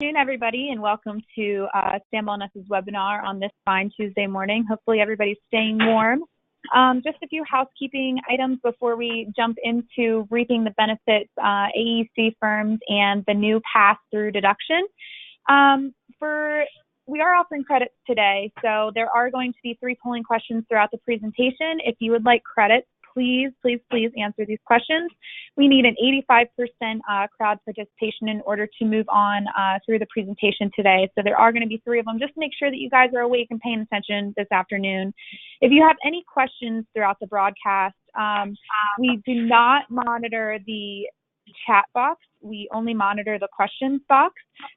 Good afternoon, everybody, and welcome to Stan Ness's webinar on this fine Tuesday morning. Hopefully everybody's staying warm. Just a few housekeeping items before we jump into reaping the benefits, AEC firms and the new pass-through deduction. We are offering credits today, so there are going to be 3 polling questions throughout the presentation. If you would like credits, please answer these questions. We need an 85% crowd participation in order to move on through the presentation today. So there are going to be 3 of them. Just make sure that you guys are awake and paying attention this afternoon. If you have any questions throughout the broadcast, we do not monitor the chat box. We only monitor the questions box.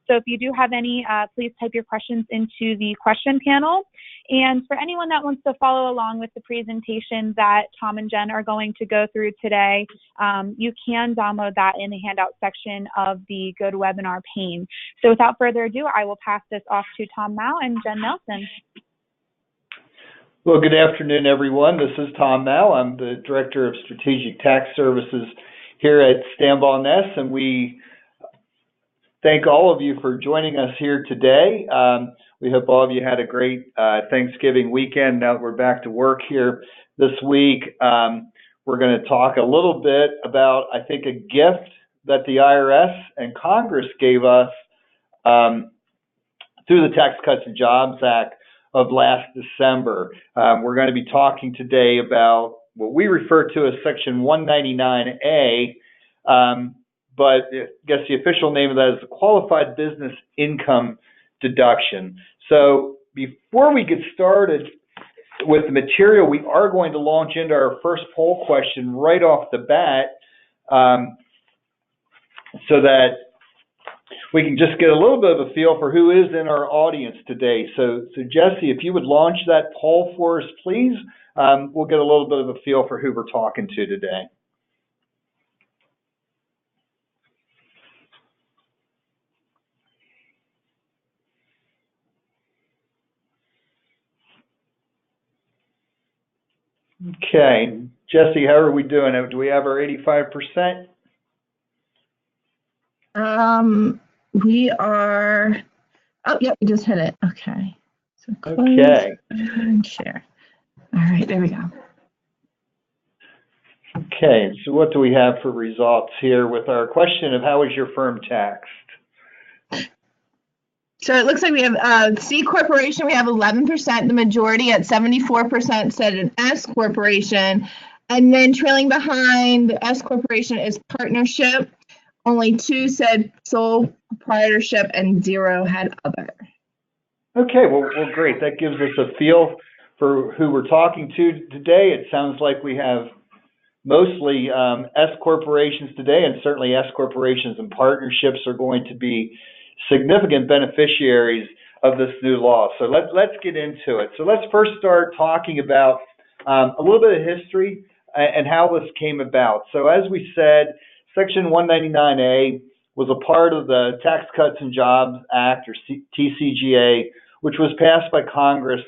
So if you do have any, please type your questions into the question panel. And for anyone that wants to follow along with the presentation that Tom and Jen are going to go through today, you can download that in the handout section of the GoToWebinar pane. So without further ado, I will pass this off to Tom Mao and Jen Nelson. Well, good afternoon, everyone. This is Tom Mao. I'm the Director of Strategic Tax Services here at Stan Ness, and we thank all of you for joining us here today. We hope all of you had a great Thanksgiving weekend. Now that we're back to work here this week, we're going to talk a little bit about, I think, a gift that the IRS and Congress gave us through the Tax Cuts and Jobs Act of last December. We're going to be talking today about what we refer to as Section 199A, but I guess the official name of that is the Qualified Business Income Deduction. So before we get started with the material, we are going to launch into our first poll question right off the bat, so that we can just get a little bit of a feel for who is in our audience today. So Jesse, if you would launch that poll for us, please, we'll get a little bit of a feel for who we're talking to today. Okay, Jesse, how are we doing? Do we have our 85%? We are, oh, yep, we just hit it. Okay. So close and share. All right, there we go. Okay, so what do we have for results here with our question of how is your firm taxed? So it looks like we have C corporation, we have 11%, the majority at 74% said an S corporation. And then trailing behind the S corporation is partnership. Only 2 said sole proprietorship and 0 had other. Okay, well, great. That gives us a feel for who we're talking to today. It sounds like we have mostly S corporations today, and certainly S corporations and partnerships are going to be significant beneficiaries of this new law. So let's get into it. So let's first start talking about a little bit of history and how this came about. So as we said, Section 199A was a part of the Tax Cuts and Jobs Act, or TCJA, which was passed by Congress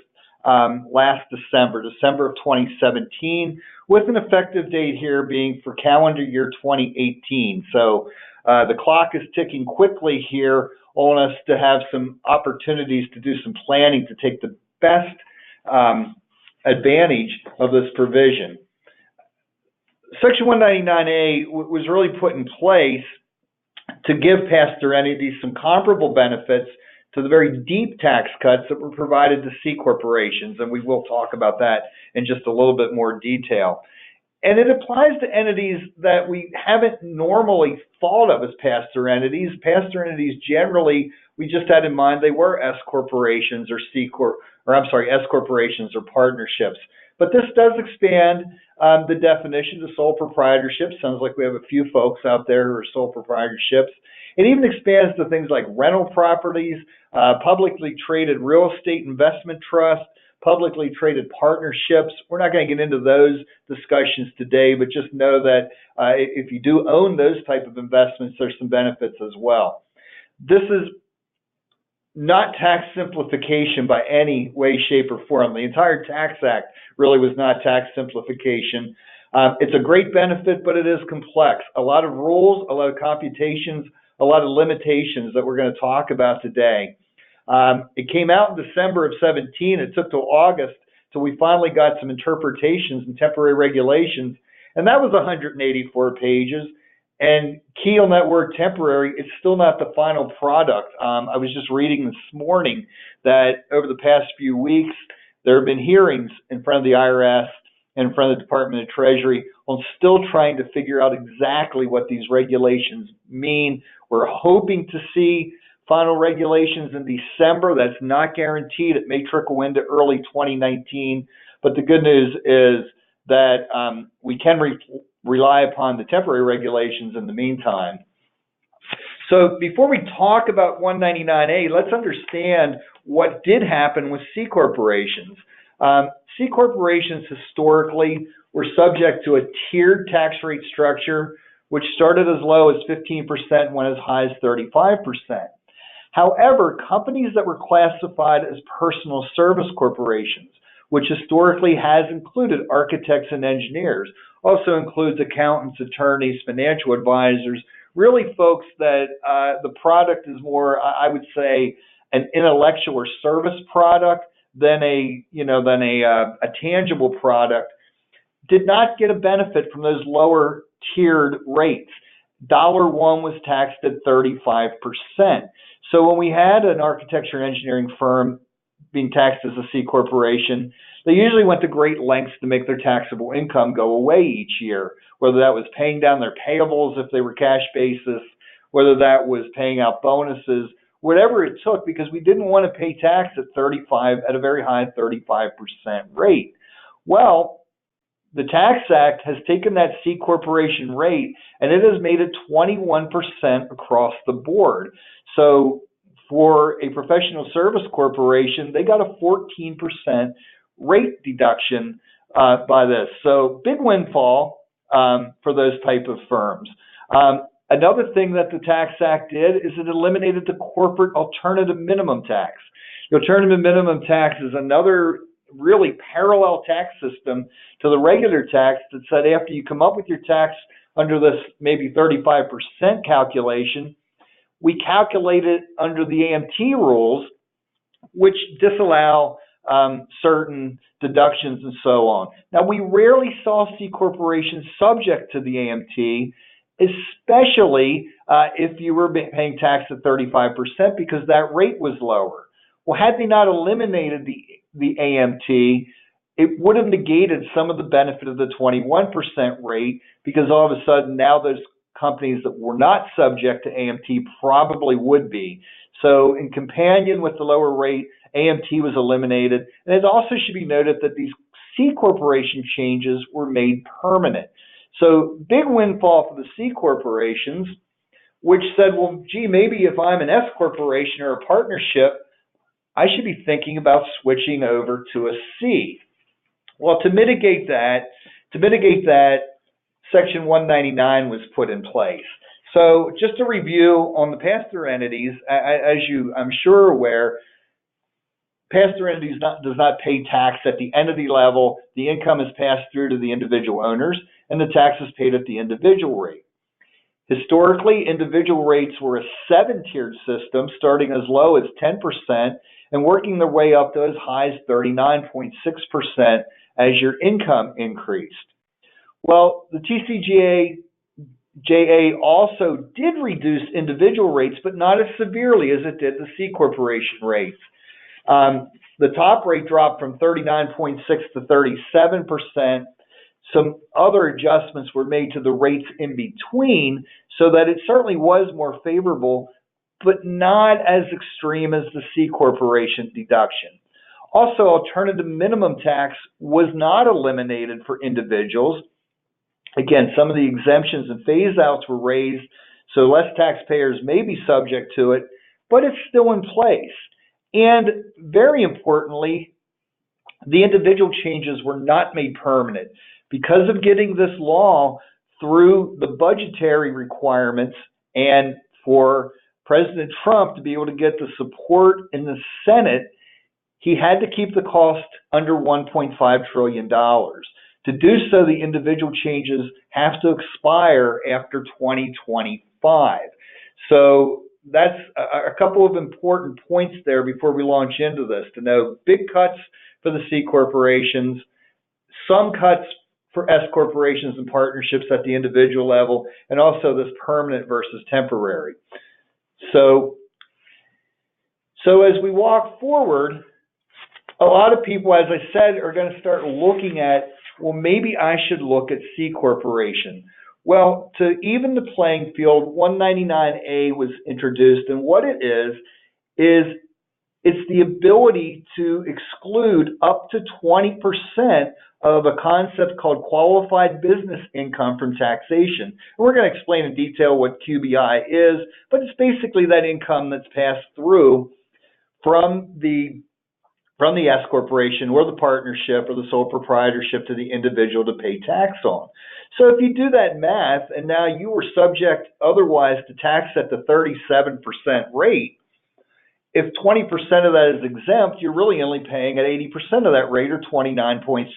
last December of 2017, with an effective date here being for calendar year 2018. So the clock is ticking quickly here on us to have some opportunities to do some planning to take the best advantage of this provision. Section 199A was really put in place to give pass-through entities some comparable benefits to the very deep tax cuts that were provided to C corporations, and we will talk about that in just a little bit more detail. And it applies to entities that we haven't normally thought of as pass-through entities. Pass-through entities generally, we just had in mind they were S corporations or S corporations or partnerships. But this does expand the definition to sole proprietorship. Sounds like we have a few folks out there who are sole proprietorships. It even expands to things like rental properties, publicly traded real estate investment trusts, publicly traded partnerships. We're not going to get into those discussions today, but just know that if you do own those type of investments, there's some benefits as well. This is not tax simplification by any way, shape, or form. The entire Tax Act really was not tax simplification. It's a great benefit, but it is complex. A lot of rules, a lot of computations, a a lot of limitations that we're going to talk about today. It came out in December of 17. It took till August till we finally got some interpretations and temporary regulations, and that was 184 pages. And key on that word temporary, it's still not the final product. I was just reading this morning that over the past few weeks, there have been hearings in front of the IRS and in front of the Department of Treasury on still trying to figure out exactly what these regulations mean. We're hoping to see final regulations in December. That's not guaranteed. It may trickle into early 2019. But the good news is that we can rely upon the temporary regulations in the meantime. So before we talk about 199A, let's understand what did happen with C corporations. C corporations historically were subject to a tiered tax rate structure, which started as low as 15% and went as high as 35%. However, companies that were classified as personal service corporations, which historically has included architects and engineers, also includes accountants, attorneys, financial advisors, really folks that the product is more, I would say, an intellectual or service product than a tangible product, did not get a benefit from those lower tiered rates. $1 was taxed at 35%. So when we had an architecture and engineering firm being taxed as a C corporation, they usually went to great lengths to make their taxable income go away each year, whether that was paying down their payables if they were cash basis, whether that was paying out bonuses, whatever it took, because we didn't want to pay tax at a very high 35% rate. Well, the Tax Act has taken that C corporation rate and it has made it 21% across the board. So for a professional service corporation, they got a 14% rate deduction by this. So big windfall for those type of firms. Another thing that the Tax Act did is it eliminated the corporate alternative minimum tax. The alternative minimum tax is another really parallel tax system to the regular tax that said after you come up with your tax under this maybe 35% calculation, we calculate it under the AMT rules, which disallow certain deductions and so on. Now, we rarely saw C corporations subject to the AMT, especially if you were paying tax at 35% because that rate was lower. Well, had they not eliminated the AMT, it would have negated some of the benefit of the 21% rate, because all of a sudden now those companies that were not subject to AMT probably would be. So in companion with the lower rate, AMT was eliminated. And it also should be noted that these C corporation changes were made permanent. So big windfall for the C corporations, which said, well, gee, maybe if I'm an S corporation or a partnership, I should be thinking about switching over to a C. Well, to mitigate that, Section 199 was put in place. So just a review on the pass-through entities, as you, I'm sure, are aware, pass-through entities does not pay tax at the entity level. The income is passed through to the individual owners, and the tax is paid at the individual rate. Historically, individual rates were a 7-tiered system, starting as low as 10% and working their way up to as high as 39.6% as your income increased. Well, the TCJA also did reduce individual rates, but not as severely as it did the C corporation rates. The top rate dropped from 39.6 to 37%. Some other adjustments were made to the rates in between so that it certainly was more favorable, but not as extreme as the C corporation deduction. Also, alternative minimum tax was not eliminated for individuals. Again, some of the exemptions and phase-outs were raised, so less taxpayers may be subject to it, but it's still in place. And very importantly, the individual changes were not made permanent. Because of getting this law through the budgetary requirements and for President Trump to be able to get the support in the Senate, he had to keep the cost under $1.5 trillion. To do so, the individual changes have to expire after 2025. So that's a couple of important points there before we launch into this, to know big cuts for the C corporations, some cuts for S corporations and partnerships at the individual level, and also this permanent versus temporary. So as we walk forward, a lot of people, as I said, are going to start looking at, well, maybe I should look at C corporation. Well, to even the playing field, 199A was introduced, and what it is it's the ability to exclude up to 20% of a concept called qualified business income from taxation. And we're going to explain in detail what QBI is, but it's basically that income that's passed through from the S corporation or the partnership or the sole proprietorship to the individual to pay tax on. So if you do that math, and now you were subject otherwise to tax at the 37% rate, if 20% of that is exempt, you're really only paying at 80% of that rate, or 29.6%.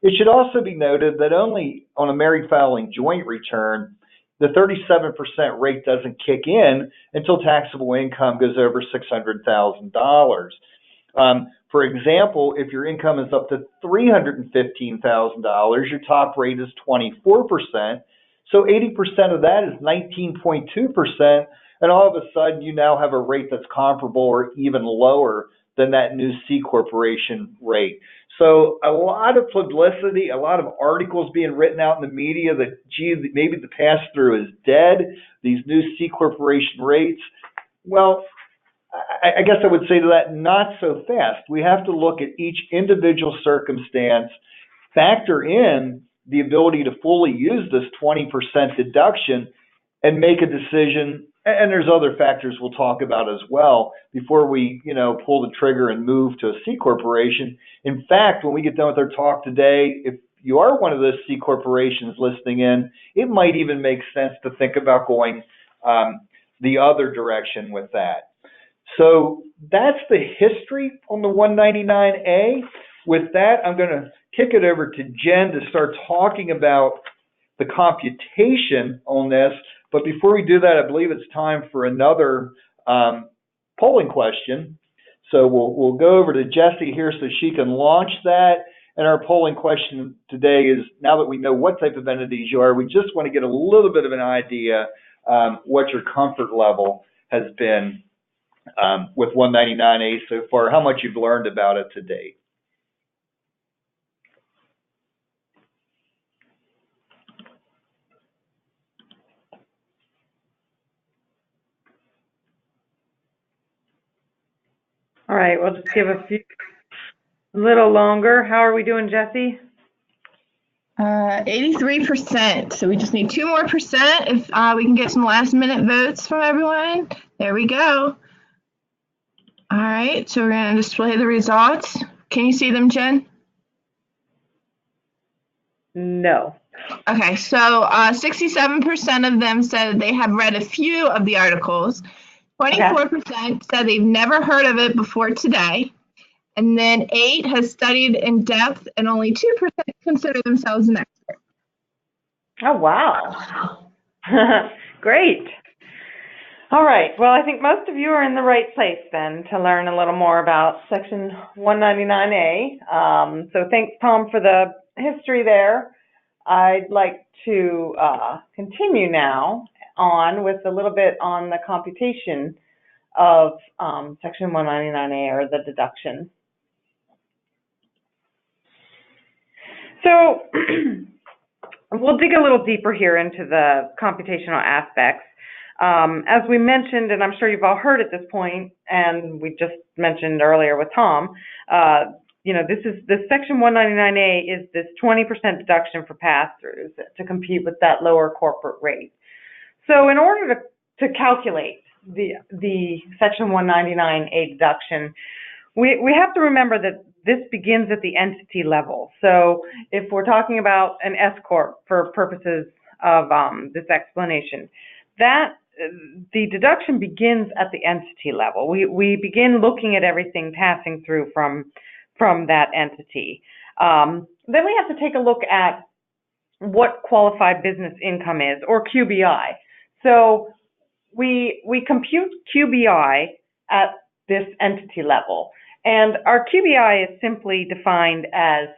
It should also be noted that only on a married filing joint return, the 37% rate doesn't kick in until taxable income goes over $600,000. For example, if your income is up to $315,000, your top rate is 24%. So 80% of that is 19.2%. And all of a sudden, you now have a rate that's comparable or even lower than that new C corporation rate. So a lot of publicity, a lot of articles being written out in the media that, gee, maybe the pass-through is dead, these new C corporation rates. Well, I guess I would say to that, not so fast. We have to look at each individual circumstance, factor in the ability to fully use this 20% deduction, and make a decision. And there's other factors we'll talk about as well before we, pull the trigger and move to a C corporation. In fact, when we get done with our talk today, if you are one of those C corporations listening in, it might even make sense to think about going the other direction with that. So that's the history on the 199A. With that, I'm going to kick it over to Jen to start talking about the computation on this. But before we do that, I believe it's time for another polling question. So we'll go over to Jessie here so she can launch that. And our polling question today is, now that we know what type of entities you are, we just want to get a little bit of an idea what your comfort level has been with 199A so far, how much you've learned about it to date. All right, we'll just give a little longer. How are we doing, Jessie? 83%. So we just need 2 more percent. If we can get some last minute votes from everyone. There we go. All right, so we're going to display the results. Can you see them, Jen? No. Okay, so 67% of them said they have read a few of the articles. 24% said they've never heard of it before today. And then 8 has studied in depth, and only 2% consider themselves an expert. Oh, wow. Great. All right. Well, I think most of you are in the right place then to learn a little more about Section 199A. So thanks, Tom, for the history there. I'd like to continue now on with a little bit on the computation of Section 199A, or the deduction. So we'll dig a little deeper here into the computational aspects. As we mentioned, and I'm sure you've all heard at this point, and we just mentioned earlier with Tom, this Section 199A is this 20% deduction for pass-throughs to compete with that lower corporate rate. So in order to calculate the Section 199A deduction, we have to remember that this begins at the entity level. So if we're talking about an S corp for purposes of this explanation, the deduction begins at the entity level. We begin looking at everything passing through from that entity. Then we have to take a look at what qualified business income is, or QBI. So we compute QBI at this entity level. And our QBI is simply defined as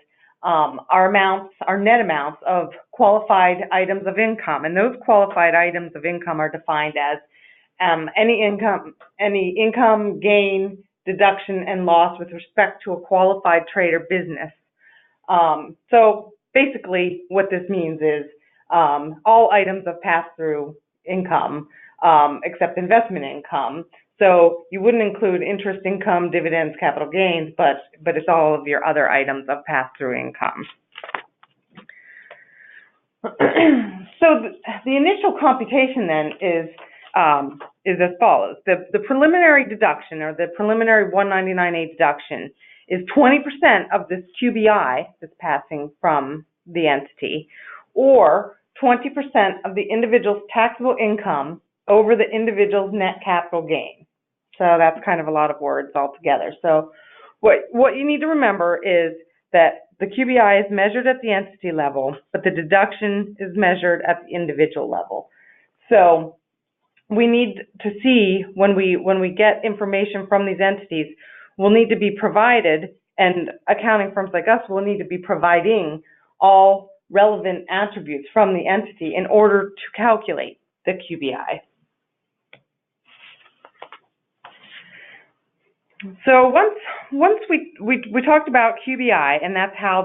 our net amounts of qualified items of income. And those qualified items of income are defined as any income, gain, deduction, and loss with respect to a qualified trade or business. So basically what this means is all items of pass-through income except investment income. So you wouldn't include interest income, dividends, capital gains, but it's all of your other items of pass-through income. So the initial computation then is as follows. The preliminary deduction, or the preliminary 199A deduction, is 20% of this QBI that's passing from the entity, or 20% of the individual's taxable income over the individual's net capital gain. So that's kind of a lot of words altogether. So what you need to remember is that the QBI is measured at the entity level, but the deduction is measured at the individual level. So we need to see when we get information from these entities, we'll need to be provided, and accounting firms like us will need to be providing all relevant attributes from the entity in order to calculate the QBI. So once we talked about QBI, and that's how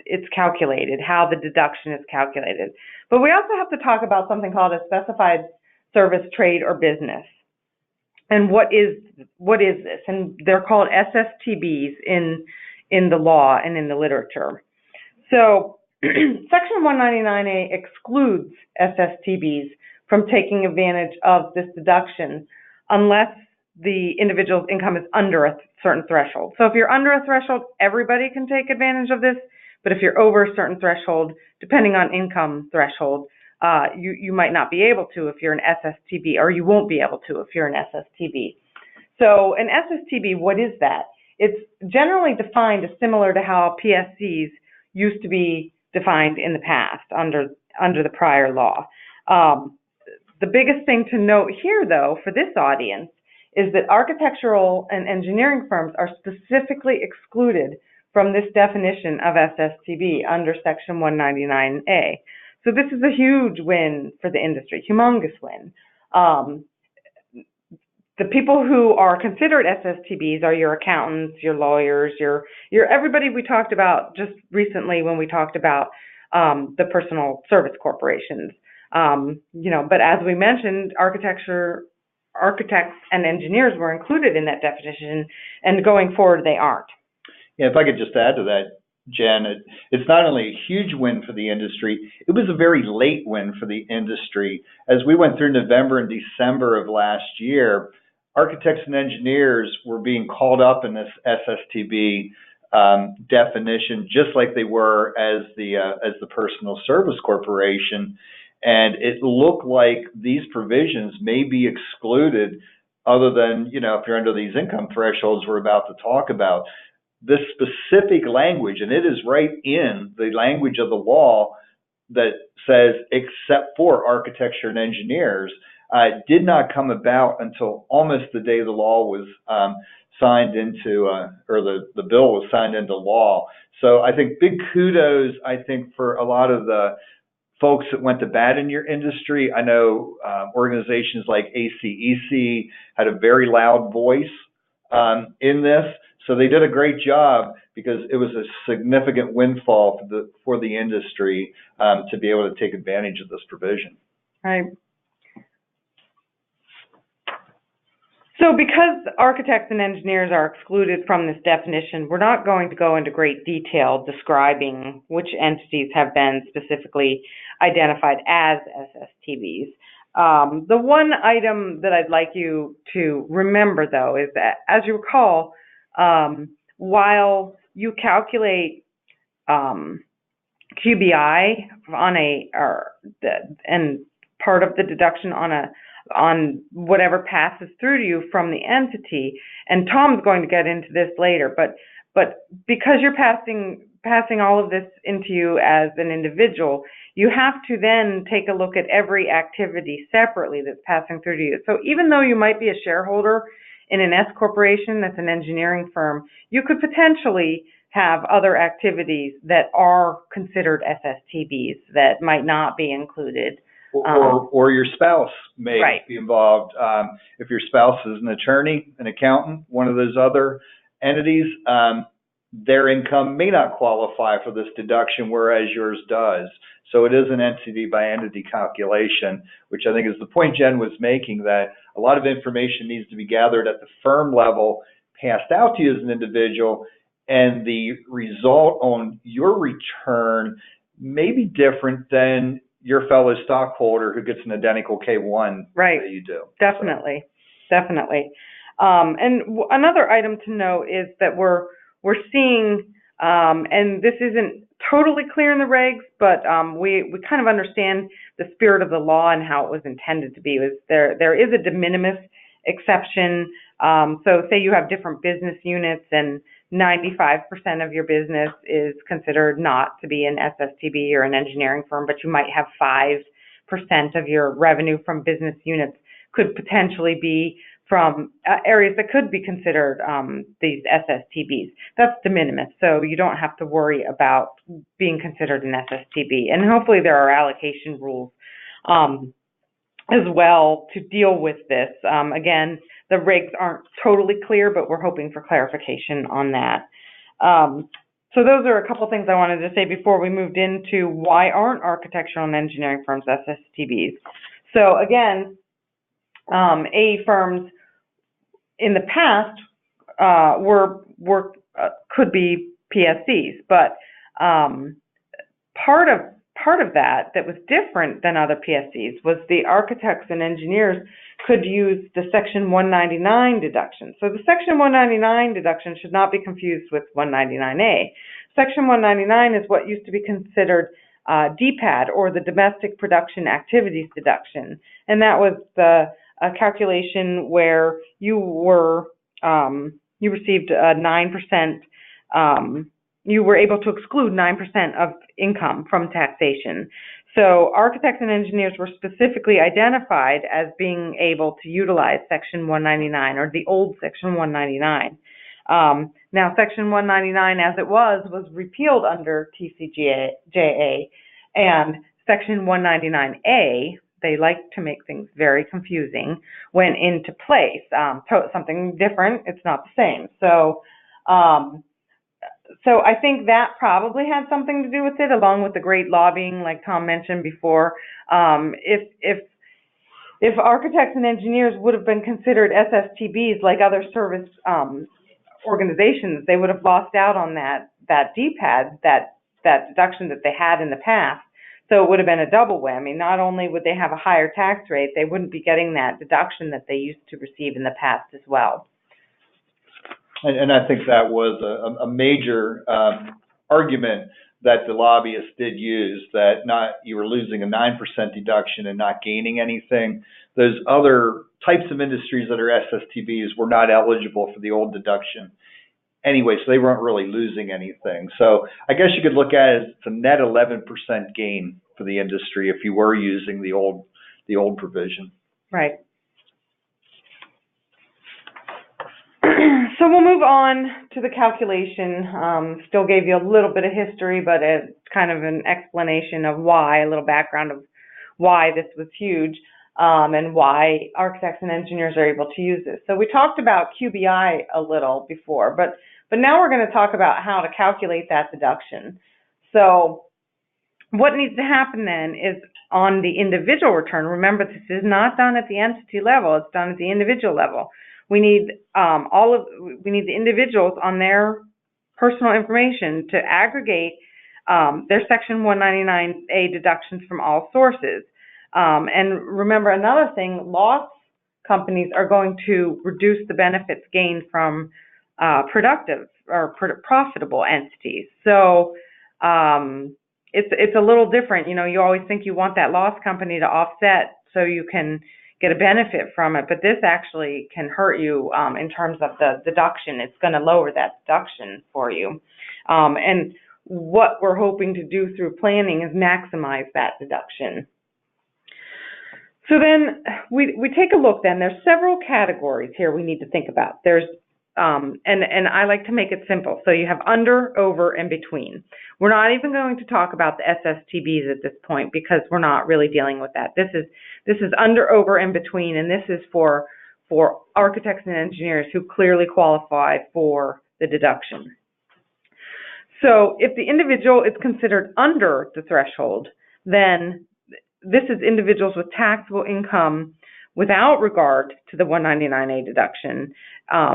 it's calculated, how the deduction is calculated. But we also have to talk about something called a specified service, trade, or business. And what is this? And they're called SSTBs in the law and in the literature. So Section 199A excludes SSTBs from taking advantage of this deduction unless the individual's income is under a certain threshold. So if you're under a threshold, everybody can take advantage of this. But if you're over a certain threshold, depending on income threshold, you might not be able to if you're an SSTB, or you won't be able to if you're an SSTB. So an SSTB, what is that? It's generally defined as similar to how PSCs used to be defined in the past under the prior law. The biggest thing to note here, though, for this audience, is that architectural and engineering firms are specifically excluded from this definition of SSTB under Section 199A. So this is a huge win for the industry, humongous win. The people who are considered SSTBs are your accountants, your lawyers, your everybody we talked about just recently when we talked about the personal service corporations. But as we mentioned, architects and engineers were included in that definition, and going forward they aren't. Yeah, if I could just add to that, Jen, it's not only a huge win for the industry, it was a very late win for the industry. As we went through November and December of last year, architects and engineers were being called up in this SSTB definition, just like they were as the personal service corporation. And it looked like these provisions may be excluded, other than, if you're under these income thresholds we're about to talk about. This specific language, and it is right in the language of the law that says, except for architecture and engineers, did not come about until almost the day the law was signed into, or the bill was signed into law. So I think big kudos, for a lot of the folks that went to bat in your industry. I know organizations like AEC had a very loud voice in this, so they did a great job, because it was a significant windfall for the industry to be able to take advantage of this provision. Right. So because architects and engineers are excluded from this definition, we're not going to go into great detail describing which entities have been specifically identified as SSTBs. The one item that I'd like you to remember, though, is that, as you recall, while you calculate QBI and part of the deduction on whatever passes through to you from the entity, and Tom's going to get into this later, but because you're passing all of this into you as an individual, you have to then take a look at every activity separately that's passing through to you. So even though you might be a shareholder in an S corporation that's an engineering firm, you could potentially have other activities that are considered SSTBs that might not be included. Or your spouse may Right. be involved. If your spouse is an attorney, an accountant, one of those other entities, their income may not qualify for this deduction, whereas yours does. So it is an entity by entity calculation, which I think is the point Jen was making, that a lot of information needs to be gathered at the firm level, passed out to you as an individual, and the result on your return may be different than your fellow stockholder who gets an identical K-1 Right. that you do. Definitely. Definitely. And another item to note is that we're seeing, and this isn't totally clear in the regs, but we kind of understand the spirit of the law and how it was intended to be. There is a de minimis exception. So say you have different business units and 95% of your business is considered not to be an SSTB or an engineering firm, but you might have 5% of your revenue from business units could potentially be from areas that could be considered these SSTBs. That's de minimis, so you don't have to worry about being considered an SSTB. And hopefully there are allocation rules as well to deal with this. Again, the regs aren't totally clear, but we're hoping for clarification on that. So those are a couple things I wanted to say before we moved into why aren't architectural and engineering firms SSTBs. So again, AE firms in the past could be PSCs, but part of that was different than other PSCs was the architects and engineers could use the Section 199 deduction. So the Section 199 deduction should not be confused with 199A. Section 199 is what used to be considered DPAD, or the Domestic Production Activities Deduction, and that was a calculation where you received 9%. You were able to exclude 9% of income from taxation. So architects and engineers were specifically identified as being able to utilize Section 199, or the old Section 199. Now, Section 199, as it was repealed under TCJA, and Section 199A, they like to make things very confusing, went into place. Something different, it's not the same. So I think that probably had something to do with it, along with the great lobbying, like Tom mentioned before. If architects and engineers would have been considered SSTBs like other service organizations, they would have lost out on that DPAD, that deduction that they had in the past. So it would have been a double whammy. Not only would they have a higher tax rate, they wouldn't be getting that deduction that they used to receive in the past as well. And I think that was a major argument that the lobbyists did use, that you were losing a 9% deduction and not gaining anything. Those other types of industries that are SSTBs were not eligible for the old deduction anyway, so they weren't really losing anything. So I guess you could look at it as it's a net 11% gain for the industry if you were using the old provision. Right. So we'll move on to the calculation. Still gave you a little bit of history, but it's kind of an explanation of why, a little background of why this was huge, and why architects and engineers are able to use this. So we talked about QBI a little before, but now we're going to talk about how to calculate that deduction. So what needs to happen then is on the individual return. Remember, this is not done at the entity level, it's done at the individual level. We need the individuals on their personal information to aggregate their Section 199A deductions from all sources. And remember another thing, loss companies are going to reduce the benefits gained from productive or profitable entities. So it's a little different. You know, you always think you want that loss company to offset so you can get a benefit from it, but this actually can hurt you in terms of the deduction. It's going to lower that deduction for you. And what we're hoping to do through planning is maximize that deduction. So then we take a look then. There's several categories here we need to think about. There's, and I like to make it simple. So you have under, over, and between. We're not even going to talk about the SSTBs at this point because we're not really dealing with that. This is under, over, and between, and this is for architects and engineers who clearly qualify for the deduction. So if the individual is considered under the threshold, then this is individuals with taxable income without regard to the 199A deduction.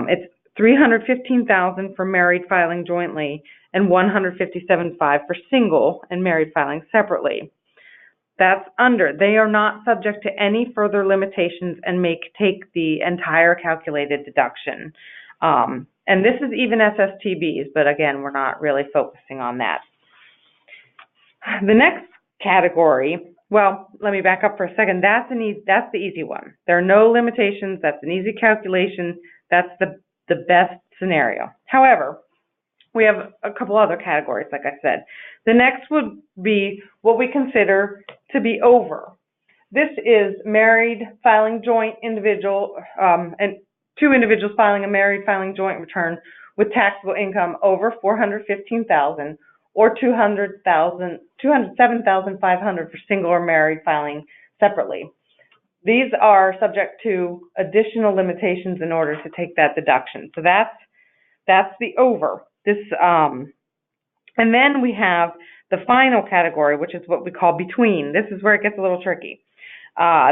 It's $315,000 for married filing jointly and $157,500 for single and married filing separately. That's under. They are not subject to any further limitations and take the entire calculated deduction. And this is even SSTBs, but again, we're not really focusing on that. The next category, well, let me back up for a second. That's the easy one. There are no limitations. That's an easy calculation. That's the best scenario. However, we have a couple other categories, like I said. The next would be what we consider to be over. This is married filing joint individual, and two individuals filing a married filing joint return with taxable income over $415,000 or $207,500 for single or married filing separately. These are subject to additional limitations in order to take that deduction. So that's the over. This and then we have the final category, which is what we call between. This is where it gets a little tricky.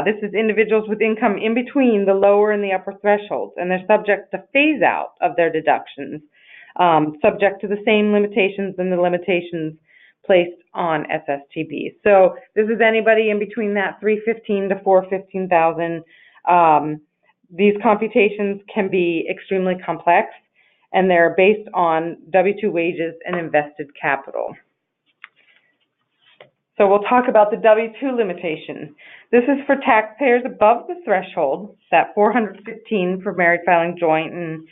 This is individuals with income in between the lower and the upper thresholds, and they're subject to phase out of their deductions, subject to the same limitations and the limitations placed on SSTB. So this is anybody in between that $315,000 to $415,000. These computations can be extremely complex, and they're based on W-2 wages and invested capital. So we'll talk about the W-2 limitation. This is for taxpayers above the threshold, that $415,000 for married filing joint and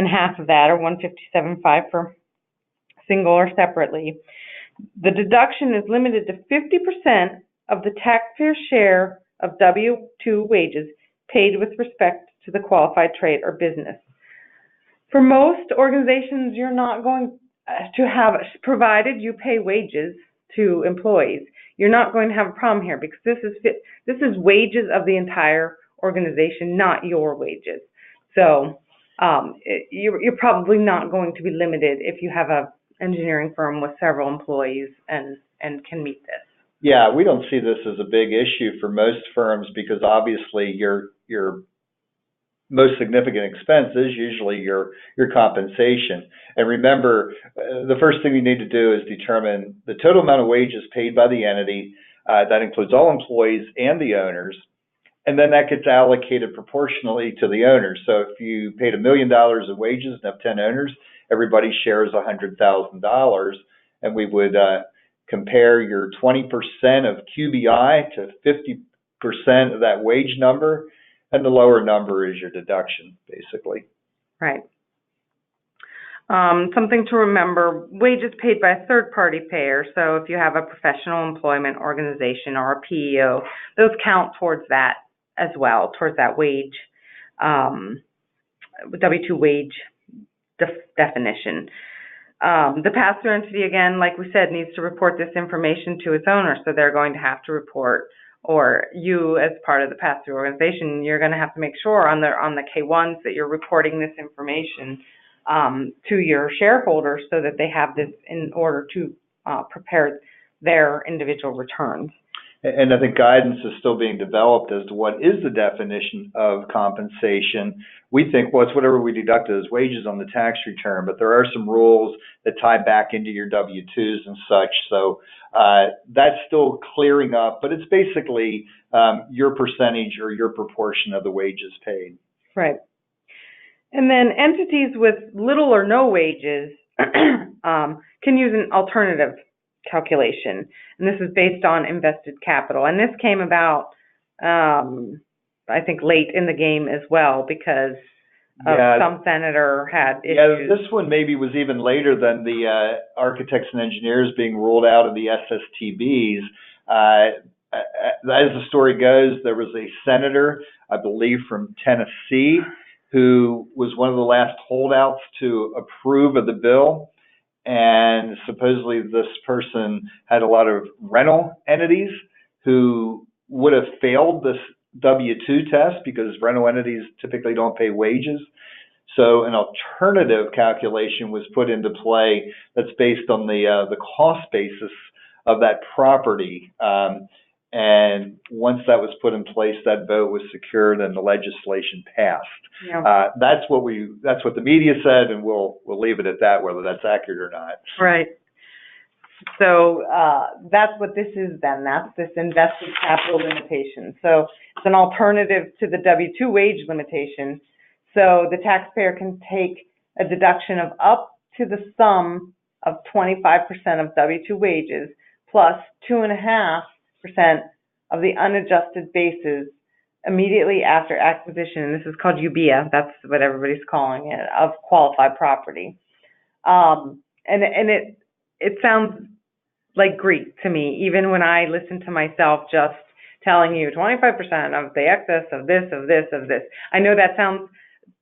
half of that, or $157,500 for single or separately. The deduction is limited to 50% of the taxpayer share of W-2 wages paid with respect to the qualified trade or business. For most organizations, you're not going to have, provided you pay wages to employees, you're not going to have a problem here because this is wages of the entire organization, not your wages. So you're probably not going to be limited if you have an engineering firm with several employees and can meet this. Yeah, we don't see this as a big issue for most firms because obviously your most significant expense is usually your compensation. And remember, the first thing you need to do is determine the total amount of wages paid by the entity. That includes all employees and the owners. And then that gets allocated proportionally to the owners. So if you paid $1 million of wages and have 10 owners, everybody shares $100,000. And we would compare your 20% of QBI to 50% of that wage number. And the lower number is your deduction, basically. Right. Something to remember, wages paid by a third-party payer. So if you have a professional employment organization or a PEO, those count towards that as well, towards that wage, W-2 wage definition. The pass-through entity, again, like we said, needs to report this information to its owner. So they're going to have to report, or you as part of the pass-through organization, you're going to have to make sure on the K-1s that you're reporting this information to your shareholders so that they have this in order to prepare their individual returns. And I think guidance is still being developed as to what is the definition of compensation. We think, well, it's whatever we deducted as wages on the tax return, but there are some rules that tie back into your W-2s and such. So that's still clearing up, but it's basically your percentage or your proportion of the wages paid. Right. And then entities with little or no wages can use an alternative calculation, and this is based on invested capital. And this came about, I think, late in the game as well, because some senator had issues. Yeah, this one maybe was even later than the architects and engineers being ruled out of the SSTBs. As the story goes, there was a senator, I believe from Tennessee, who was one of the last holdouts to approve of the bill. And supposedly this person had a lot of rental entities who would have failed this W-2 test because rental entities typically don't pay wages. So an alternative calculation was put into play that's based on the cost basis of that property. And once that was put in place, that vote was secured and the legislation passed. Yeah. That's what the media said, and we'll leave it at that, whether that's accurate or not. Right. So that's what this is then. That's this invested capital limitation. So it's an alternative to the W-2 wage limitation. So the taxpayer can take a deduction of up to the sum of 25% of W-2 wages plus 2.5% of the unadjusted basis immediately after acquisition. And this is called UBIA. That's what everybody's calling it, of qualified property. And it sounds like Greek to me, even when I listen to myself just telling you 25% of the excess of this, of this, of this. I know that sounds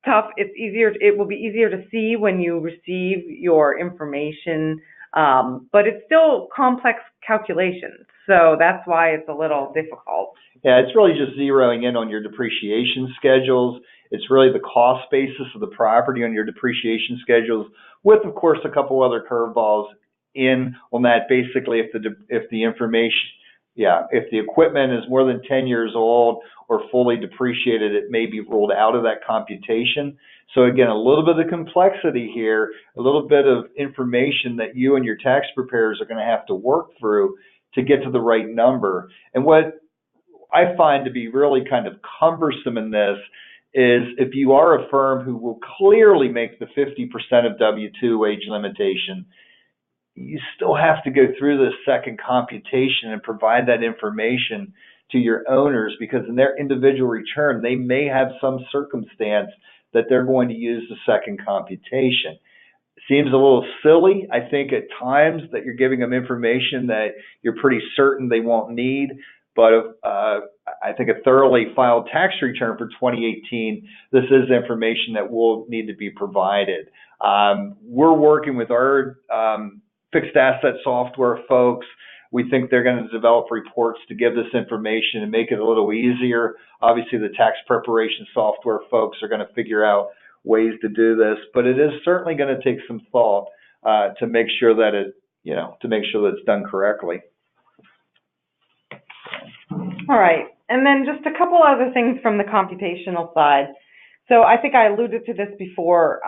tough. It will be easier to see when you receive your information, but it's still complex calculations. So that's why it's a little difficult. Yeah, it's really just zeroing in on your depreciation schedules. It's really the cost basis of the property on your depreciation schedules, with, of course, a couple other curveballs in on that. Basically, if the information, if the equipment is more than 10 years old or fully depreciated, it may be ruled out of that computation. So again, a little bit of complexity here, a little bit of information that you and your tax preparers are going to have to work through to get to the right number. And what I find to be really kind of cumbersome in this is if you are a firm who will clearly make the 50% of W-2 wage limitation, you still have to go through this second computation and provide that information to your owners, because in their individual return, they may have some circumstance that they're going to use the second computation. Seems a little silly, I think, at times, that you're giving them information that you're pretty certain they won't need. But I think a thoroughly filed tax return for 2018, this is information that will need to be provided. We're working with our fixed asset software folks. We think they're going to develop reports to give this information and make it a little easier. Obviously, the tax preparation software folks are going to figure out ways to do this, but it is certainly going to take some thought to make sure that it's done correctly. All right, and then just a couple other things from the computational side. So I think I alluded to this before.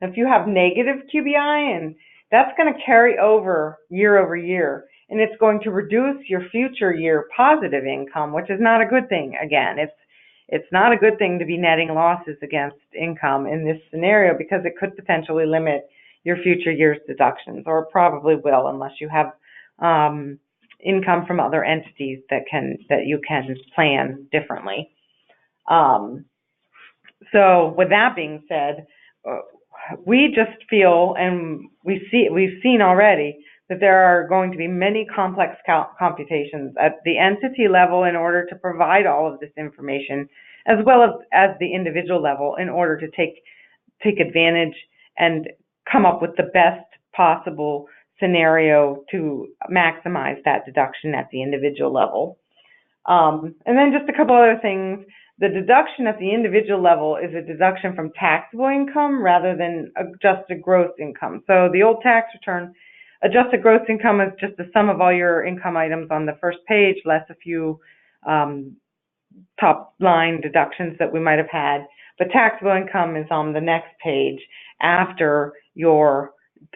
If you have negative QBI, and that's going to carry over year, and it's going to reduce your future year positive income, which is not a good thing. Again, it's not a good thing to be netting losses against income in this scenario, because it could potentially limit your future year's deductions, or probably will, unless you have income from other entities that you can plan differently. So with that being said, we just feel, and we've seen already, that there are going to be many complex computations at the entity level in order to provide all of this information, as well as the individual level, in order to take advantage and come up with the best possible scenario to maximize that deduction at the individual level. And then just a couple other things. The deduction at the individual level is a deduction from taxable income rather than adjusted gross income. So the old tax return, adjusted gross income is just the sum of all your income items on the first page, less a few top line deductions that we might have had. But taxable income is on the next page after your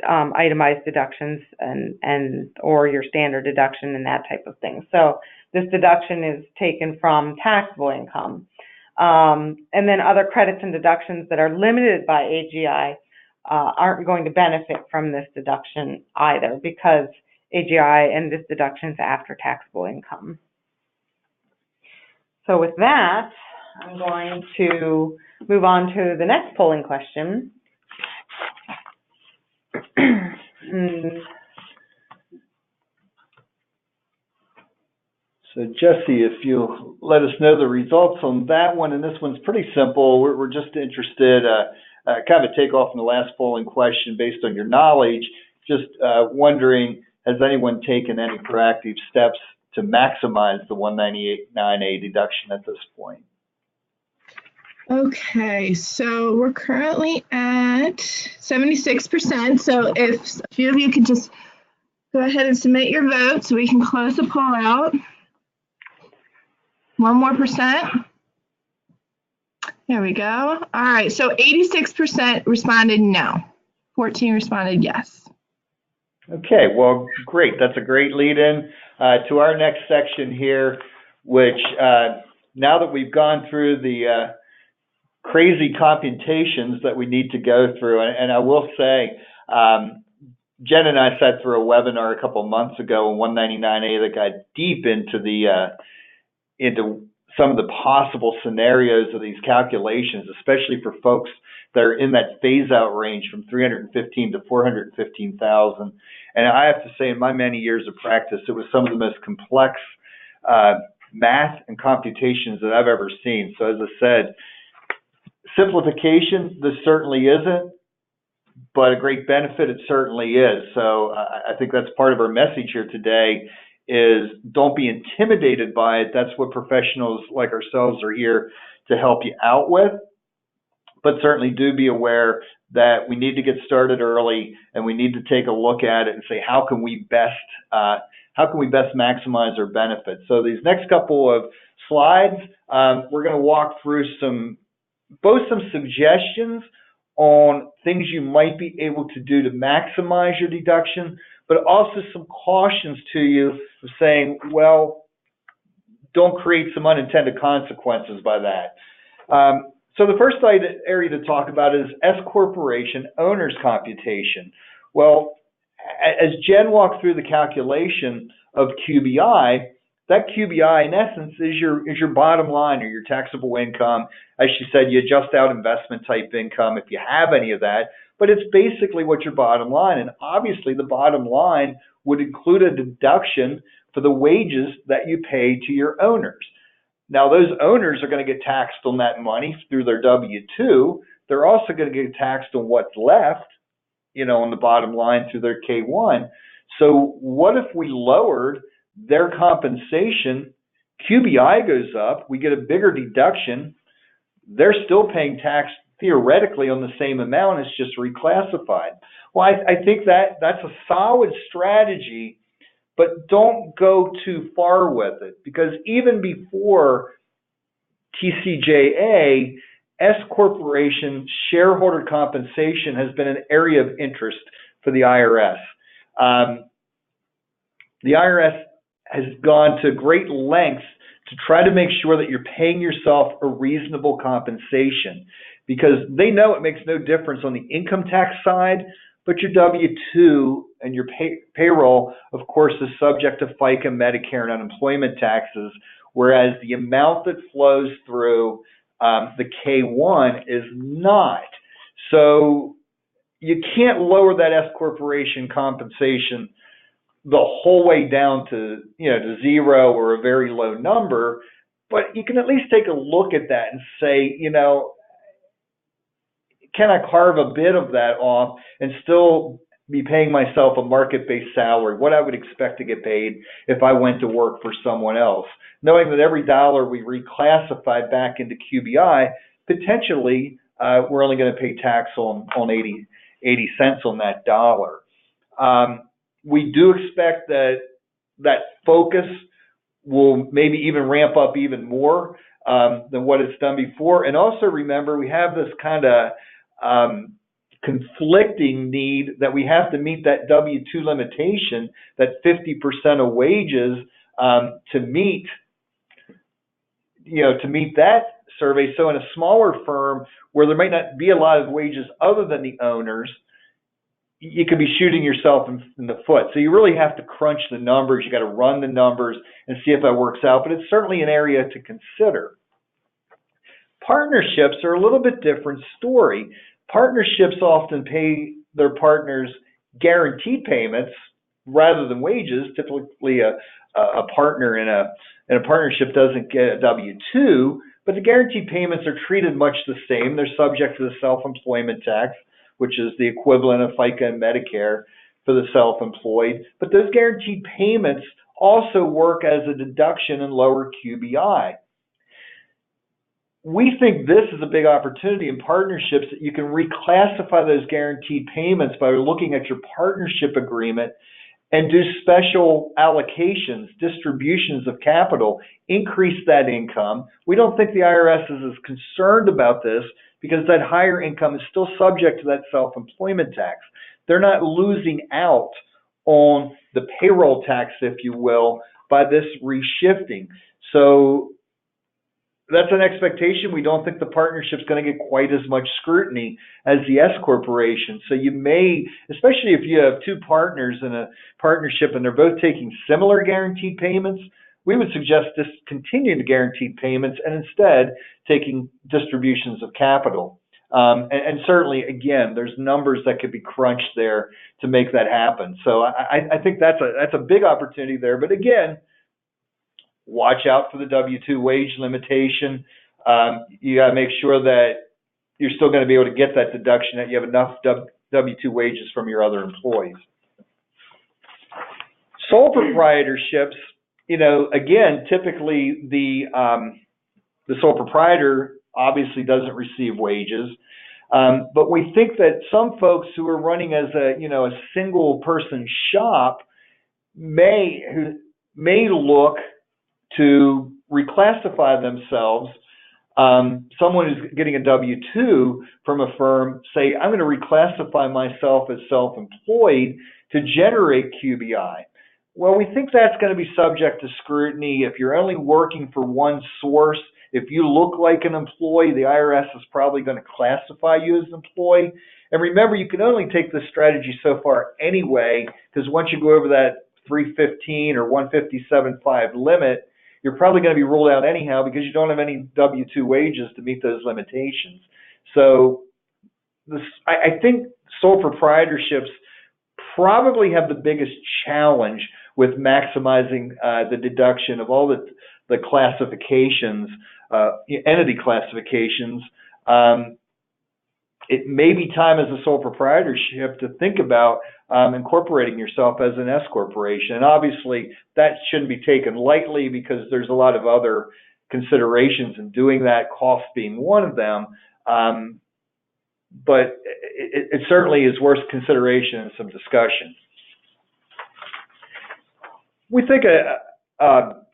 itemized deductions and or your standard deduction and that type of thing. So this deduction is taken from taxable income. And then other credits and deductions that are limited by AGI aren't going to benefit from this deduction either, because AGI and this deduction is after taxable income. So with that, I'm going to move on to the next polling question. So Jesse, if you'll let us know the results on that one, and this one's pretty simple. We're just interested, kind of a takeoff from the last polling question based on your knowledge, just wondering, has anyone taken any proactive steps to maximize the 199A deduction at this point? Okay, so we're currently at 76%. So if a few of you could just go ahead and submit your vote so we can close the poll out. One more percent. There we go. All right, so 86% responded no. 14 responded yes. Okay, well, great. That's a great lead-in to our next section here, which now that we've gone through the crazy computations that we need to go through, and I will say, Jen and I sat through a webinar a couple of months ago on 199A that got deep into some of the possible scenarios of these calculations, especially for folks that are in that phase-out range from 315 to 415,000. And I have to say, in my many years of practice, it was some of the most complex math and computations that I've ever seen. So as I said, simplification, this certainly isn't, but a great benefit, it certainly is. So I think that's part of our message here today, is don't be intimidated by it. That's what professionals like ourselves are here to help you out with. But certainly do be aware that we need to get started early, and we need to take a look at it and say, how can we best maximize our benefits? So these next couple of slides, we're going to walk through both some suggestions on things you might be able to do to maximize your deduction, but also some cautions to you of saying, well, don't create some unintended consequences by that. So the first area to talk about is S corporation owner's computation. Well, as Jen walked through the calculation of QBI, that QBI in essence is your bottom line or your taxable income. As she said, you adjust out investment type income if you have any of that, but it's basically what your bottom line. And obviously the bottom line would include a deduction for the wages that you pay to your owners. Now those owners are going to get taxed on that money through their W-2. They're also going to get taxed on what's left, on the bottom line through their K-1. So what if we lowered their compensation? QBI goes up, we get a bigger deduction. They're still paying tax theoretically on the same amount, it's just reclassified. Well, I think that's a solid strategy, but don't go too far with it, because even before TCJA, S corporation shareholder compensation has been an area of interest for the IRS. The IRS has gone to great lengths to try to make sure that you're paying yourself a reasonable compensation, because they know it makes no difference on the income tax side, but your W-2 and your payroll, of course, is subject to FICA, Medicare, and unemployment taxes, whereas the amount that flows through the K-1 is not. So you can't lower that S corporation compensation the whole way down to to zero or a very low number, but you can at least take a look at that and say, can I carve a bit of that off and still be paying myself a market-based salary, what I would expect to get paid if I went to work for someone else, knowing that every dollar we reclassified back into QBI, potentially we're only going to pay tax on 80 cents on that dollar. We do expect that focus will maybe even ramp up even more than what it's done before. And also remember, we have this kind of conflicting need that we have to meet that W-2 limitation, that 50% of wages to meet that survey. So in a smaller firm where there might not be a lot of wages other than the owners, you could be shooting yourself in the foot. So you really have to crunch the numbers. You got to run the numbers and see if that works out. But it's certainly an area to consider. Partnerships are a little bit different story. Partnerships often pay their partners guaranteed payments rather than wages. Typically, a partner in a partnership doesn't get a W-2, but the guaranteed payments are treated much the same. They're subject to the self-employment tax, which is the equivalent of FICA and Medicare for the self-employed. But those guaranteed payments also work as a deduction and lower QBI. We think this is a big opportunity in partnerships that you can reclassify those guaranteed payments by looking at your partnership agreement and do special allocations, distributions of capital, increase that income. We don't think the IRS is as concerned about this because that higher income is still subject to that self-employment tax. They're not losing out on the payroll tax, if you will, by this reshifting. So that's an expectation. We don't think the partnership's going to get quite as much scrutiny as the S corporation. So you may, especially if you have two partners in a partnership and they're both taking similar guaranteed payments, we would suggest discontinuing the guaranteed payments and instead taking distributions of capital. And certainly, again, there's numbers that could be crunched there to make that happen. So I think that's a big opportunity there. But again, watch out for the W-2 wage limitation. You got to make sure that you're still going to be able to get that deduction, that you have enough W-2 wages from your other employees. Sole proprietorships, again, typically the sole proprietor obviously doesn't receive wages. But we think that some folks who are running as a single person shop may look to reclassify themselves. Someone who's getting a W-2 from a firm, say, I'm going to reclassify myself as self-employed to generate QBI. Well, we think that's going to be subject to scrutiny. If you're only working for one source, if you look like an employee, the IRS is probably going to classify you as an employee. And remember, you can only take this strategy so far anyway, because once you go over that 315 or 157.5 limit, you're probably going to be ruled out anyhow because you don't have any W-2 wages to meet those limitations. So I think sole proprietorships probably have the biggest challenge with maximizing the deduction of all the classifications, entity classifications. It may be time as a sole proprietorship to think about incorporating yourself as an S corporation. And obviously, that shouldn't be taken lightly because there's a lot of other considerations in doing that, cost being one of them. But it certainly is worth consideration and some discussion. We think a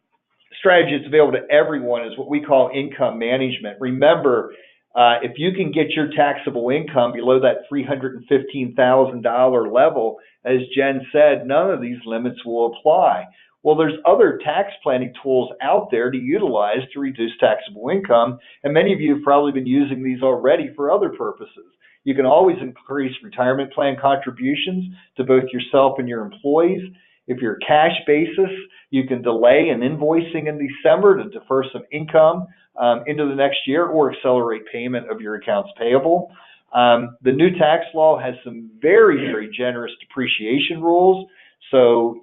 strategy that's available to everyone is what we call income management. Remember, if you can get your taxable income below that $315,000 level, as Jen said, none of these limits will apply. Well, there's other tax planning tools out there to utilize to reduce taxable income, and many of you have probably been using these already for other purposes. You can always increase retirement plan contributions to both yourself and your employees. If you're cash basis, you can delay an invoicing in December to defer some income into the next year or accelerate payment of your accounts payable. The new tax law has some very, very generous depreciation rules. So,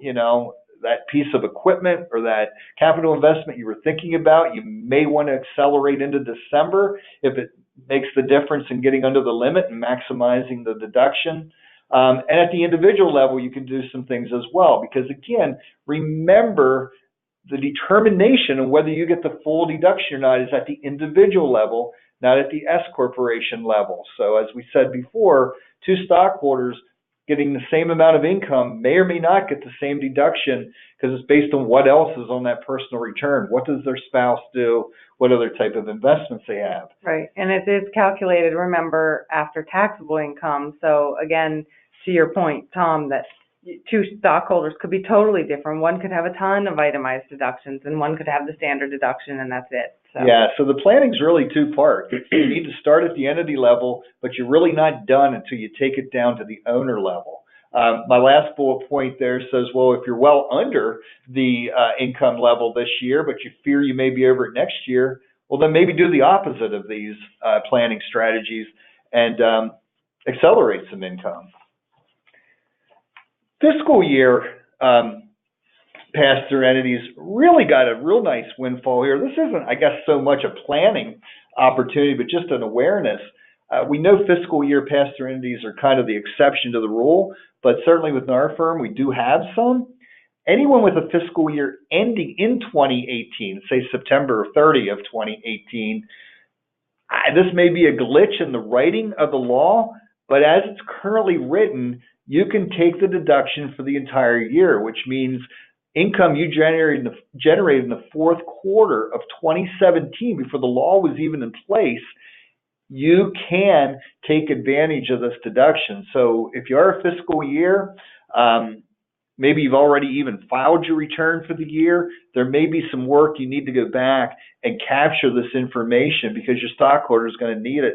that piece of equipment or that capital investment you were thinking about, you may want to accelerate into December if it makes the difference in getting under the limit and maximizing the deduction. And at the individual level, you can do some things as well, because again, remember the determination of whether you get the full deduction or not is at the individual level, not at the S corporation level. So as we said before, two stockholders getting the same amount of income may or may not get the same deduction because it's based on what else is on that personal return. What does their spouse do? What other type of investments they have? Right, and it is calculated, remember, after taxable income. So again, to your point, Tom, that two stockholders could be totally different. One could have a ton of itemized deductions, and one could have the standard deduction, and that's it. So. Yeah, so the planning's really two-part. You need to start at the entity level, but you're really not done until you take it down to the owner level. My last bullet point there says, well, if you're well under the income level this year, but you fear you may be over it next year, Well, then maybe do the opposite of these planning strategies and accelerate some income. Fiscal year pass-through entities really got a real nice windfall here. This isn't, I guess, so much a planning opportunity, but just an awareness. We know fiscal year pass-through entities are kind of the exception to the rule, but certainly within our firm, we do have some. Anyone with a fiscal year ending in 2018, say September 30 of 2018, this may be a glitch in the writing of the law, but as it's currently written, you can take the deduction for the entire year, which means income you generated in the fourth quarter of 2017, before the law was even in place, you can take advantage of this deduction. So if you are a fiscal year, maybe you've already even filed your return for the year, there may be some work you need to go back and capture this information, because your stockholder is going to need it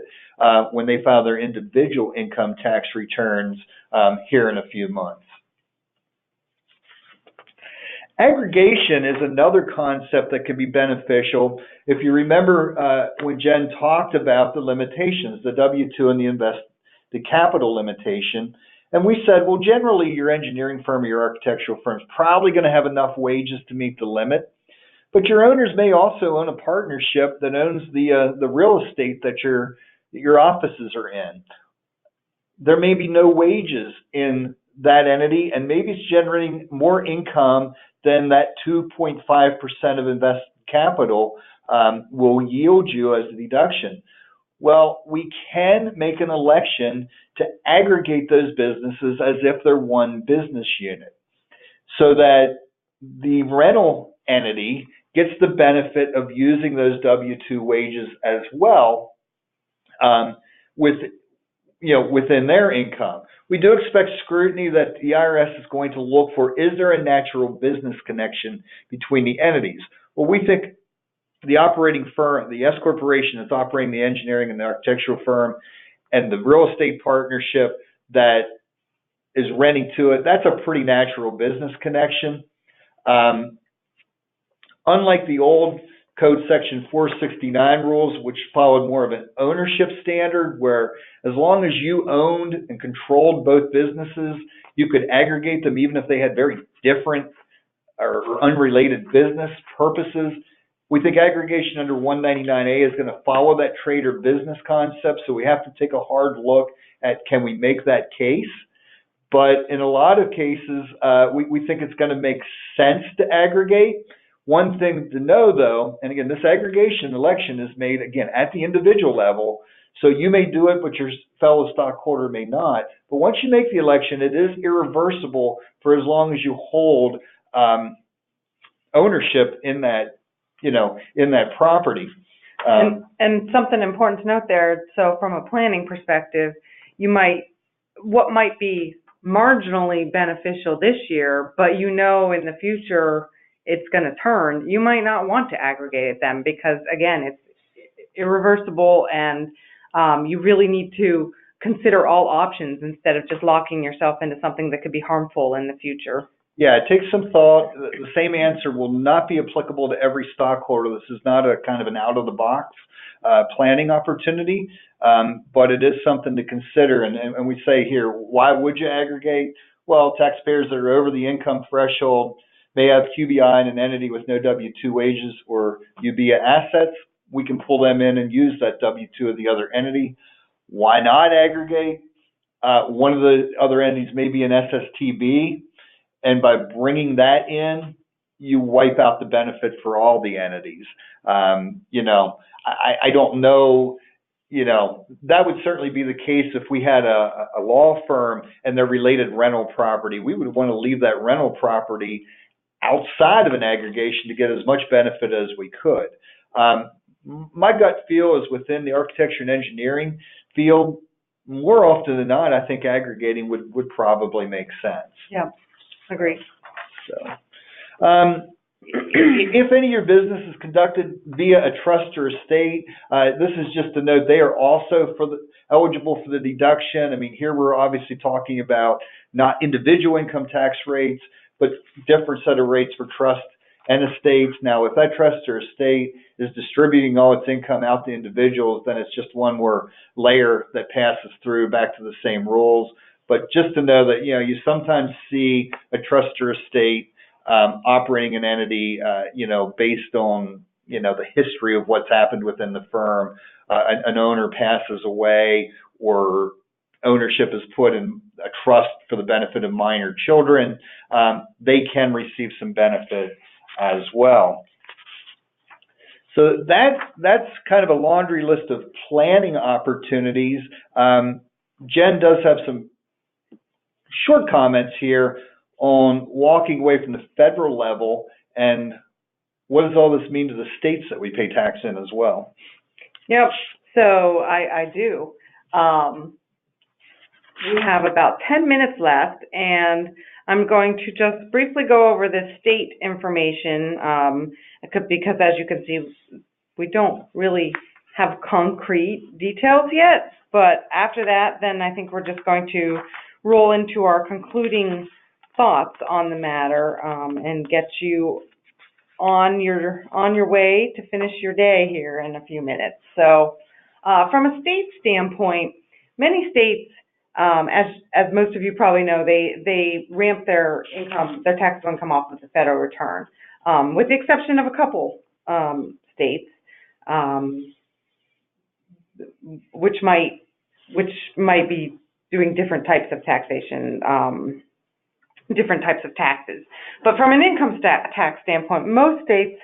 when they file their individual income tax returns here in a few months. Aggregation is another concept that can be beneficial. If you remember when Jen talked about the limitations, the W-2 and the capital limitation, and we said, well, generally your engineering firm or your architectural firm is probably going to have enough wages to meet the limit, but your owners may also own a partnership that owns the real estate that your offices are in. There may be no wages in that entity, and maybe it's generating more income than that 2.5% of invested capital will yield you as a deduction. Well, we can make an election to aggregate those businesses as if they're one business unit, so that the rental entity gets the benefit of using those W-2 wages as well within their income. We do expect scrutiny that the IRS is going to look for, is there a natural business connection between the entities? Well, we think the operating firm, the S corporation that's operating the engineering and the architectural firm, and the real estate partnership that is renting to it, that's a pretty natural business connection. Unlike the old Code Section 469 rules, which followed more of an ownership standard, where as long as you owned and controlled both businesses, you could aggregate them even if they had very different or unrelated business purposes. We think aggregation under 199A is going to follow that trade or business concept, so we have to take a hard look at, can we make that case? But in a lot of cases, we think it's going to make sense to aggregate. One thing to know, though, and again, this aggregation election is made, again, at the individual level, so you may do it, but your fellow stockholder may not. But once you make the election, it is irreversible for as long as you hold ownership in that, in that property. And something important to note there, so from a planning perspective, what might be marginally beneficial this year, but in the future, it's going to turn, you might not want to aggregate them because, again, it's irreversible, and you really need to consider all options instead of just locking yourself into something that could be harmful in the future. Yeah, it takes some thought. The same answer will not be applicable to every stockholder. This is not a kind of an out-of-the-box planning opportunity, but it is something to consider. And we say here, why would you aggregate? Well, taxpayers that are over the income threshold may have QBI in an entity with no W-2 wages or UBIA assets. We can pull them in and use that W-2 of the other entity. Why not aggregate? One of the other entities may be an SSTB, and by bringing that in, you wipe out the benefit for all the entities. I don't know, that would certainly be the case if we had a law firm and their related rental property. We would want to leave that rental property outside of an aggregation to get as much benefit as we could. My gut feel is within the architecture and engineering field, more often than not, I think aggregating would probably make sense. Yeah, agree. So, if any of your business is conducted via a trust or estate, this is just a note, they are also eligible for the deduction. I mean, here we're obviously talking about not individual income tax rates, but different set of rates for trust and estates. Now, if that trust or estate is distributing all its income out to individuals, then it's just one more layer that passes through back to the same rules. But just to know that, you sometimes see a trust or estate operating an entity, based on, the history of what's happened within the firm. An owner passes away, or ownership is put in a trust for the benefit of minor children. They can receive some benefit as well. So that's kind of a laundry list of planning opportunities. Jen does have some short comments here on walking away from the federal level, and what does all this mean to the states that we pay tax in as well? Yep, so I do. We have about 10 minutes left, and I'm going to just briefly go over the state information, because as you can see, we don't really have concrete details yet, but after that, then I think we're just going to roll into our concluding thoughts on the matter, and get you on your way to finish your day here in a few minutes. So from a state standpoint, many states, as most of you probably know, they ramp their taxable income off of the federal return, with the exception of a couple states, which might be doing different types of taxation, different types of taxes. But from an income tax standpoint, most states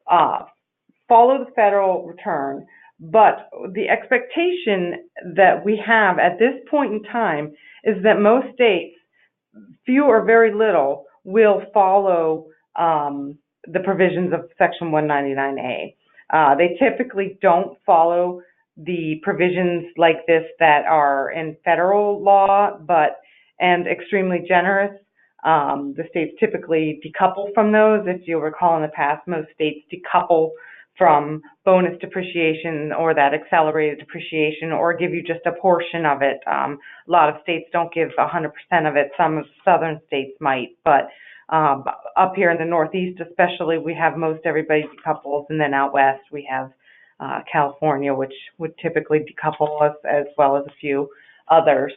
follow the federal return, but the expectation that we have at this point in time is that most states, few or very little, will follow the provisions of Section 199A. They typically don't follow the provisions like this that are in federal law, and extremely generous. The states typically decouple from those. If you'll recall in the past, most states decouple from bonus depreciation or that accelerated depreciation, or give you just a portion of it. A lot of states don't give 100% of it. Some of southern states might, but up here in the Northeast especially, we have most everybody decouples, and then out west we have California, which would typically decouple us, as well as a few others.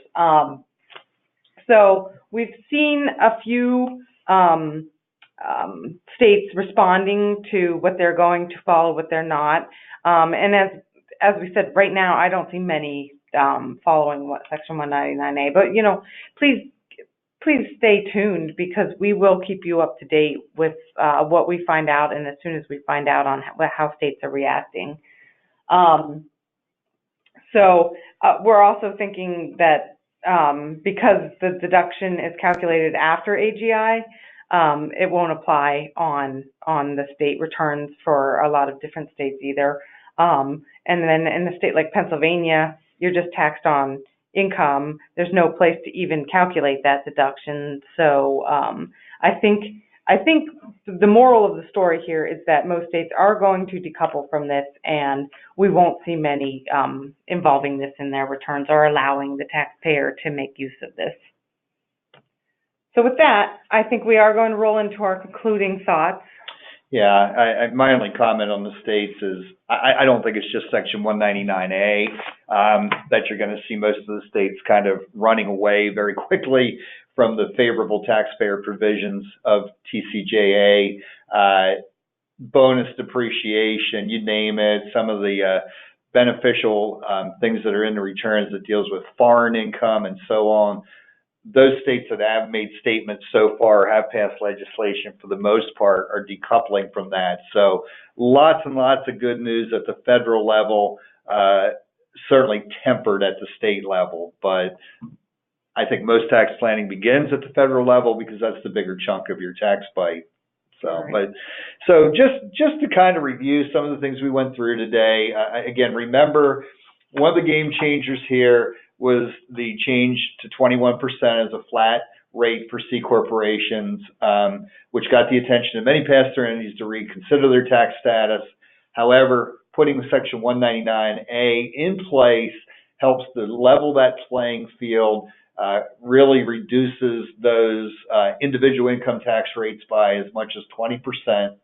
So we've seen a few states responding to what they're going to follow, what they're not. And as we said, right now I don't see many following what Section 199A. But please stay tuned, because we will keep you up to date with what we find out, and as soon as we find out on how states are reacting. So we're also thinking that because the deduction is calculated after AGI, it won't apply on the state returns for a lot of different states either. And then in a state like Pennsylvania, you're just taxed on income. There's no place to even calculate that deduction. So I think the moral of the story here is that most states are going to decouple from this, and we won't see many involving this in their returns or allowing the taxpayer to make use of this. So with that, I think we are going to roll into our concluding thoughts. Yeah, my only comment on the states is I don't think it's just Section 199A that you're going to see most of the states kind of running away very quickly from the favorable taxpayer provisions of TCJA, bonus depreciation, you name it, some of the beneficial things that are in the returns that deals with foreign income and so on. Those states that have made statements so far, have passed legislation, for the most part, are decoupling from that. So lots and lots of good news at the federal level, certainly tempered at the state level. But I think most tax planning begins at the federal level, because that's the bigger chunk of your tax bite. So, right. So just to kind of review some of the things we went through today, again, remember, one of the game changers here was the change to 21% as a flat rate for C corporations, which got the attention of many pass-through entities to reconsider their tax status. However, putting Section 199A in place helps to level that playing field, really reduces those individual income tax rates by as much as 20%.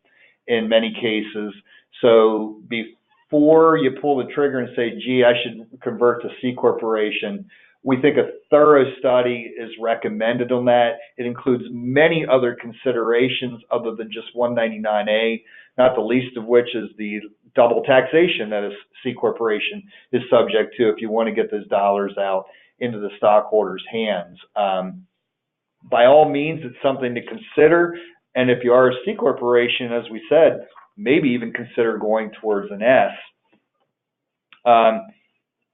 in many cases. So before you pull the trigger and say, gee, I should convert to C corporation, we think a thorough study is recommended on that. It includes many other considerations other than just 199A, not the least of which is the double taxation that a C corporation is subject to if you want to get those dollars out into the stockholders' hands. By all means, it's something to consider. And if you are a C corporation, as we said, maybe even consider going towards an S.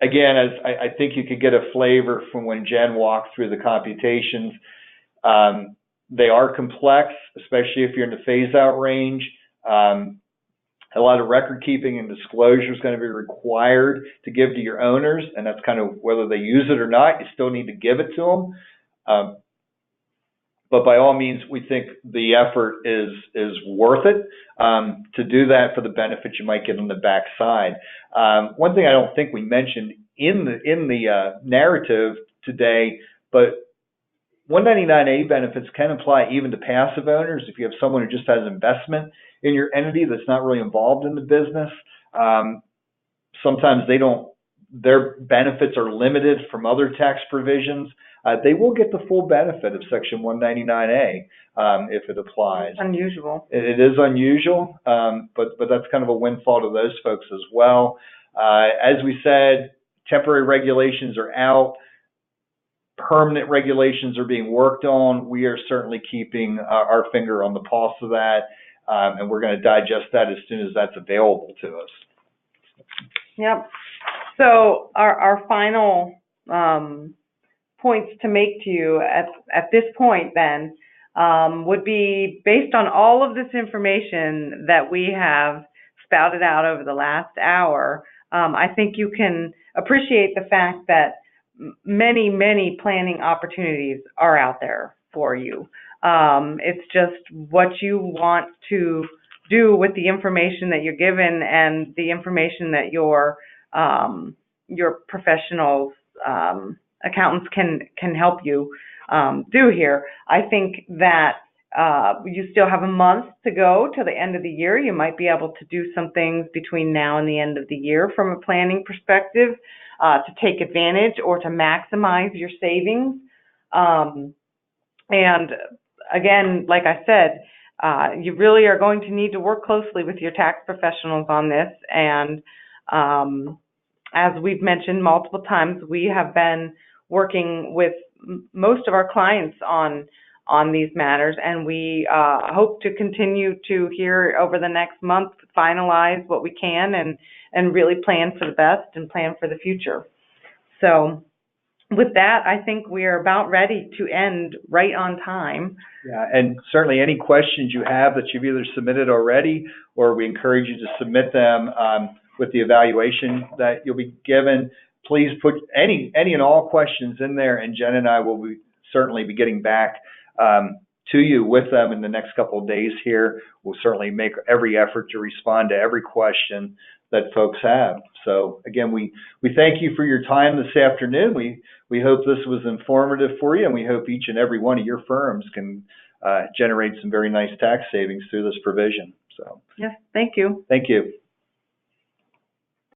Again, as I think you could get a flavor from when Jen walked through the computations. They are complex, especially if you're in the phase-out range. A lot of record keeping and disclosure is going to be required to give to your owners, and that's kind of whether they use it or not, you still need to give it to them. But by all means, we think the effort is worth it to do that for the benefits you might get on the backside. One thing I don't think we mentioned in the narrative today, but 199A benefits can apply even to passive owners. If you have someone who just has investment in your entity that's not really involved in the business, sometimes their benefits are limited from other tax provisions. They will get the full benefit of Section 199A if it applies. It's unusual. It is unusual, but that's kind of a windfall to those folks as well. As we said, temporary regulations are out. Permanent regulations are being worked on. We are certainly keeping our finger on the pulse of that, and we're going to digest that as soon as that's available to us. Yep. So our final points to make to you at this point then would be based on all of this information that we have spouted out over the last hour. I think you can appreciate the fact that many planning opportunities are out there for you. It's just what you want to do with the information that you're given and the information that your professionals, accountants can help you do here. I think that you still have a month to go till the end of the year. You might be able to do some things between now and the end of the year from a planning perspective to take advantage or to maximize your savings. And again, like I said, you really are going to need to work closely with your tax professionals on this. And as we've mentioned multiple times, we have been working with most of our clients on these matters, and we hope to continue to here over the next month finalize what we can and really plan for the best and plan for the future. So with that, I think we are about ready to end right on time. Yeah, and certainly any questions you have that you've either submitted already, or we encourage you to submit them with the evaluation that you'll be given. Please put any and all questions in there, and Jen and I will certainly be getting back to you with them in the next couple of days here. We'll certainly make every effort to respond to every question that folks have. So again, we thank you for your time this afternoon. We hope this was informative for you, and we hope each and every one of your firms can generate some very nice tax savings through this provision. So yes, thank you. Thank you.